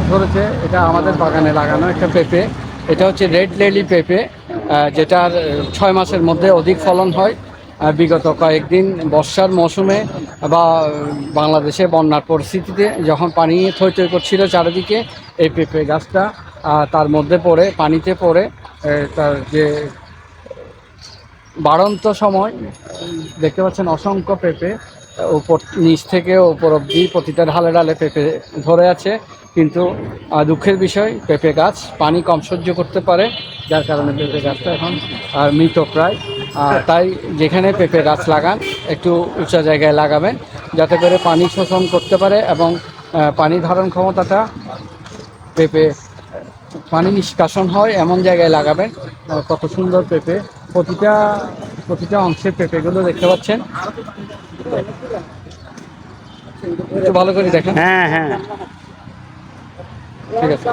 ধরেছে, এটা আমাদের বাগানে লাগানো একটা পেঁপে। এটা হচ্ছে রেড লেলি পেঁপে, যেটার 6 মাসের মধ্যে অধিক ফলন হয়। বিগত কয়েকদিন বর্ষার মৌসুমে বা বাংলাদেশে বন্যার পরিস্থিতিতে যখন পানি থই থই করছিল চারিদিকে, এই পেঁপে গাছটা তার মধ্যে পড়ে, পানিতে পড়ে তার যে বাড়ন্ত সময় দেখতে পাচ্ছেন অসংখ্য পেঁপে উপর নিচ থেকে উপর অবধি প্রতিটা ঢালে ঢালে পেঁপে ধরে আছে। কিন্তু দুঃখের বিষয়, পেঁপে গাছ পানি কম সহ্য করতে পারে, যার কারণে পেঁপে গাছটা এখন মৃত প্রায়। তাই যেখানে পেঁপে গাছ লাগান একটু উঁচা জায়গায় লাগাবেন, যাতে করে পানি শোষণ করতে পারে এবং পানি ধারণ ক্ষমতাটা পেঁপে পানি নিষ্কাশন হয় এমন জায়গায় লাগাবেন। কত সুন্দর পেঁপে, প্রতিটা প্রতিটা অংশের পেঁপেগুলো দেখতে পাচ্ছেন। একটু ভালো করে দেখেন। হ্যাঁ হ্যাঁ ঠিক আছে।